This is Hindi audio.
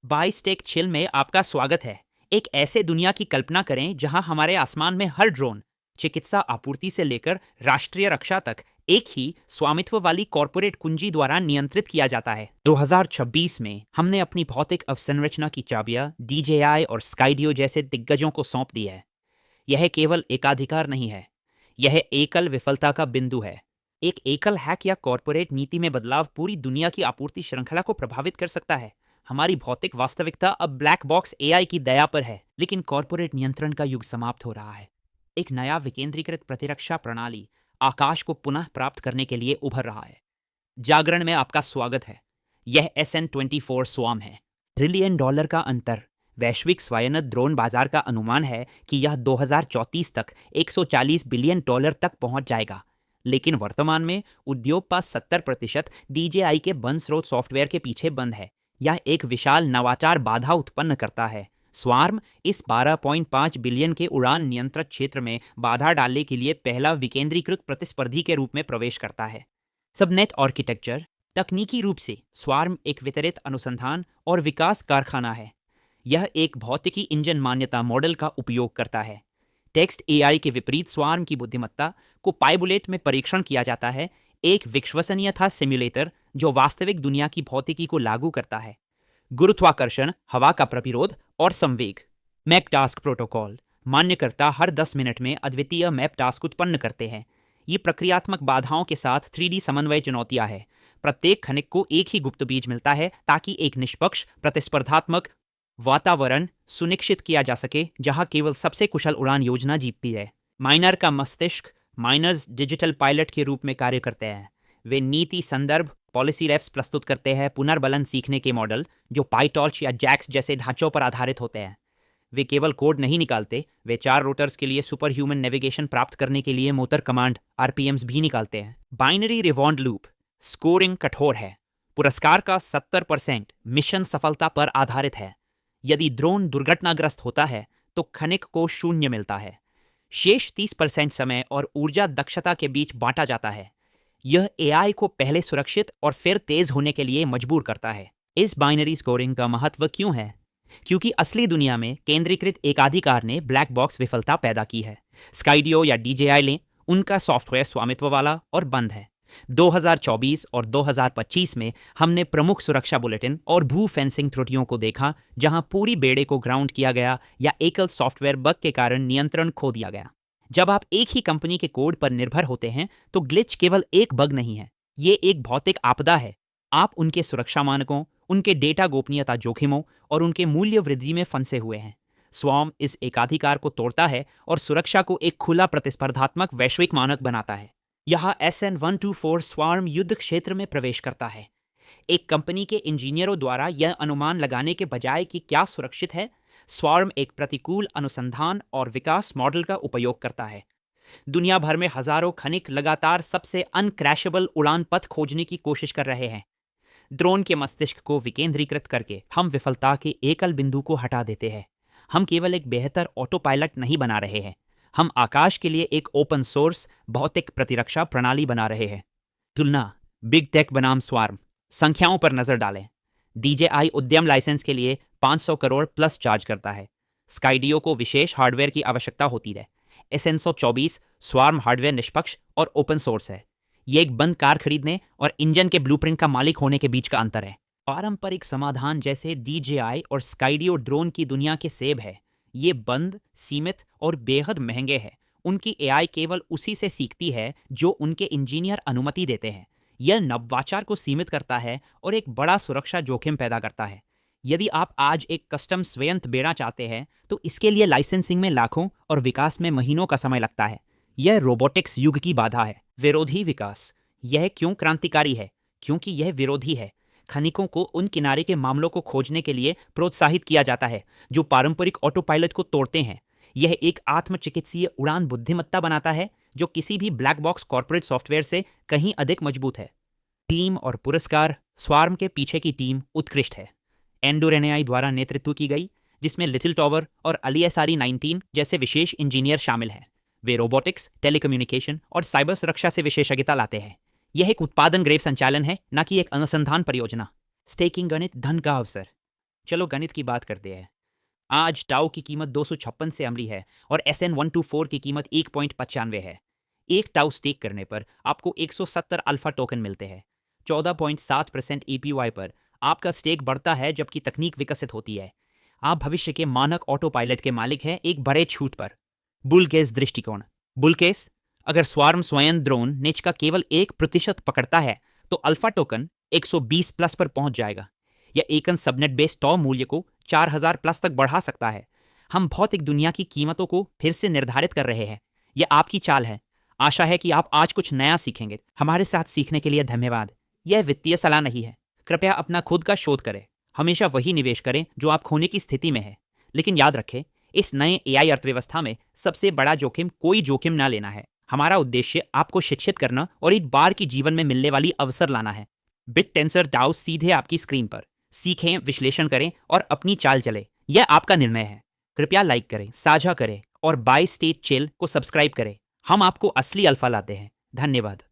बाइस्टेक चिल में आपका स्वागत है। एक ऐसे दुनिया की कल्पना करें जहां हमारे आसमान में हर ड्रोन, चिकित्सा आपूर्ति से लेकर राष्ट्रीय रक्षा तक, एक ही स्वामित्व वाली कॉरपोरेट कुंजी द्वारा नियंत्रित किया जाता है। 2026 में हमने अपनी भौतिक अवसंरचना की चाबियां DJI और स्काईडियो जैसे दिग्गजों को सौंप दी है। यह केवल एकाधिकार नहीं है, यह एकल विफलता का बिंदु है। एक एकल हैक या कॉरपोरेट नीति में बदलाव पूरी दुनिया की आपूर्ति श्रृंखला को प्रभावित कर सकता है। हमारी भौतिक वास्तविकता अब ब्लैक बॉक्स AI की दया पर है, लेकिन कॉरपोरेट नियंत्रण का युग समाप्त हो रहा है। एक नया विकेंद्रीकृत प्रतिरक्षा प्रणाली आकाश को पुनः प्राप्त करने के लिए उभर रहा है। जागरण में आपका स्वागत है। यह SN24 स्वाम है। ट्रिलियन डॉलर का अंतर। वैश्विक स्वायत्त ड्रोन बाजार का अनुमान है कि यह 2034 तक 140 बिलियन डॉलर तक पहुंच जाएगा। लेकिन वर्तमान में उद्योग पास 70% DJI के बंद स्रोत सॉफ्टवेयर के पीछे बंद है। यह एक विशाल नवाचार बाधा उत्पन्न करता है। स्वार्म इस 12.5 बिलियन के उड़ान नियंत्रित क्षेत्र में बाधा डालने के लिए पहला विकेंद्रीकृत प्रतिस्पर्धी के रूप में प्रवेश करता है। Subnet architecture. तकनीकी रूप से स्वार्म एक वितरित अनुसंधान और विकास कारखाना है। यह एक भौतिकी इंजन मान्यता मॉडल का उपयोग करता है। टेक्स्ट AI के विपरीत स्वार्म की बुद्धिमत्ता को पाइबुलेट में परीक्षण किया जाता है, एक विश्वसनीयता सिम्युलेटर जो वास्तविक दुनिया की भौतिकी को लागू करता है। गुरुत्वाकर्षण, हवा का प्रतिरोध और संवेग। Map task protocol. मान्यकर्ता हर 10 मिनट में अद्वितीय मैप टास्क उत्पन्न करते हैं। ये प्रक्रियात्मक बाधाओं के साथ 3D समन्वय चुनौतियां हैं। प्रत्येक खनिक को एक ही गुप्त बीज मिलता है ताकि एक निष्पक्ष प्रतिस्पर्धात्मक वातावरण सुनिश्चित किया जा सके जहां केवल सबसे कुशल उड़ान योजना जीतती है। माइनर का मस्तिष्क। माइनर्स डिजिटल पायलट के रूप में कार्य करते हैं। वे नीति संदर्भ पॉलिसी रेफ्स प्रस्तुत करते हैं, पुनर्बलन सीखने के मॉडल जो पाइटॉर्च या जैक्स जैसे ढांचों पर आधारित होते हैं। वे केवल कोड नहीं निकालते, वे 4 रोटर्स के लिए सुपर ह्यूमन नेविगेशन प्राप्त करने के लिए मोटर कमांड RPMs भी निकालते हैं। Binary रिवॉन्ड loop. स्कोरिंग कठोर है। पुरस्कार का 70% मिशन सफलता पर आधारित है। यदि ड्रोन दुर्घटनाग्रस्त होता है तो खनिक को 0 मिलता है। शेष 30% समय और ऊर्जा दक्षता के बीच बांटा जाता है। यह AI को पहले सुरक्षित और फिर तेज होने के लिए मजबूर करता है। इस बाइनरी स्कोरिंग का महत्व क्यों है? क्योंकि असली दुनिया में केंद्रीकृत एकाधिकार ने ब्लैक बॉक्स विफलता पैदा की है। स्काईडियो या DJI लें, उनका सॉफ्टवेयर स्वामित्व वाला और बंद है। 2024 और 2025 में हमने प्रमुख सुरक्षा बुलेटिन और भू फेंसिंग त्रुटियों को देखा, जहां पूरी बेड़े को ग्राउंड किया गया या एकल सॉफ्टवेयर बग के कारण नियंत्रण खो दिया गया। जब आप एक ही कंपनी के कोड पर निर्भर होते हैं तो ग्लिच केवल एक बग नहीं है, ये एक भौतिक आपदा है। आप उनके सुरक्षा मानकों, उनके डेटा गोपनीयता जोखिमों और उनके मूल्य वृद्धि में फंसे हुए हैं। स्वार्म इस एकाधिकार को तोड़ता है और सुरक्षा को एक खुला प्रतिस्पर्धात्मक वैश्विक मानक बनाता है। यहाँ SN124 स्वार्म युद्ध क्षेत्र में प्रवेश करता है। एक कंपनी के इंजीनियरों द्वारा यह अनुमान लगाने के बजाय कि क्या सुरक्षित है, स्वार्म एक प्रतिकूल अनुसंधान और विकास मॉडल का उपयोग करता है। दुनिया भर में हजारों खनिक लगातार सबसे अनक्रैशेबल उड़ान पथ खोजने की कोशिश कर रहे हैं। ड्रोन के मस्तिष्क को विकेंद्रीकृत करके हम विफलता के एकल बिंदु को हटा देते हैं। हम केवल एक बेहतर ऑटो पायलट नहीं बना रहे हैं, हम आकाश के लिए एक ओपन सोर्स भौतिक प्रतिरक्षा प्रणाली बना रहे हैं। तुलना। बिग टेक बनाम स्वार्म। संख्याओं पर नजर डालें। DJI उद्यम लाइसेंस के लिए 500 करोड़ प्लस चार्ज करता है। स्काईडियो को विशेष हार्डवेयर की आवश्यकता होती है। SN124 स्वार्म हार्डवेयर निष्पक्ष और ओपन सोर्स है। ये एक बंद कार खरीदने और इंजन के ब्लूप्रिंट का मालिक होने के बीच का अंतर है। पारंपरिक समाधान जैसे DJI और स्काईडियो ड्रोन की दुनिया के सेब है। ये बंद, सीमित और बेहद महंगे हैं। उनकी AI केवल उसी से सीखती है जो उनके इंजीनियर अनुमति देते हैं। यह नवाचार को सीमित करता है और एक बड़ा सुरक्षा जोखिम पैदा करता है। यदि आप आज एक कस्टम स्वयं बेड़ा चाहते हैं तो इसके लिए लाइसेंसिंग में लाखों और विकास में महीनों का समय लगता है। यह रोबोटिक्स युग की बाधा है। विरोधी विकास। यह क्यों क्रांतिकारी है? क्योंकि यह विरोधी है। खनिकों को उन किनारे के मामलों को खोजने के लिए प्रोत्साहित किया जाता है जो पारंपरिक ऑटो पायलट को तोड़ते हैं। यह एक आत्मचिकित्सीय उड़ान बुद्धिमत्ता बनाता है जो किसी भी ब्लैक बॉक्स कॉर्पोरेट सॉफ्टवेयर से कहीं अधिक मजबूत है। टीम और पुरस्कार। स्वार्म के पीछे की टीम उत्कृष्ट है। एंडोर NAI द्वारा नेतृत्व की गई, जिसमें लिटिल टॉवर और ALIASRE 19 जैसे विशेष इंजीनियर शामिल हैं। वे रोबोटिक्स, टेलीकम्युनिकेशन और साइबर सुरक्षा से विशेषज्ञता लाते हैं। यह एक उत्पादन ग्रेव संचालन है, न कि एक अनुसंधान परियोजना। स्टेकिंग गणित धन का अवसर। चलो गणित की बात करते हैं। आज टाउ की कीमत 256 से अमली है और SN124 की कीमत 1.95 है। एक टाउ स्टेक करने पर आपको 170 अल्फा टोकन मिलते हैं। 14.7% APY पर आपका स्टेक बढ़ता है जबकि तकनीक विकसित होती है। आप भविष्य के मानक ऑटो पायलट के मालिक हैं एक बड़े छूट पर। बुल केस दृष्टिकोण। बुल केस, अगर स्वार्म स्वयं ड्रोन निच का केवल 1% पकड़ता है तो अल्फा टोकन 120 प्लस पर पहुंच जाएगा। यह एकन सबनेट बेस टॉ मूल्य को 4000 प्लस तक बढ़ा सकता है। हम भौतिक दुनिया की कीमतों को फिर से निर्धारित कर रहे हैं। यह आपकी चाल है। आशा है कि आप आज कुछ नया सीखेंगे। हमारे साथ सीखने के लिए धन्यवाद। यह वित्तीय सलाह नहीं है। कृपया अपना खुद का शोध करें। हमेशा वही निवेश करें जो आप खोने की स्थिति में है। लेकिन याद रखें, इस नए AI अर्थव्यवस्था में सबसे बड़ा जोखिम कोई जोखिम ना लेना है। हमारा उद्देश्य आपको शिक्षित करना और एक बार की जीवन में मिलने वाली अवसर लाना है। बिट टेंसर डाउ सीधे आपकी स्क्रीन पर। सीखें, विश्लेषण करें और अपनी चाल चले। यह आपका निर्णय है। कृपया लाइक करें, साझा करें और बाय स्टेट चिल को सब्सक्राइब करें। हम आपको असली अल्फा लाते हैं। धन्यवाद।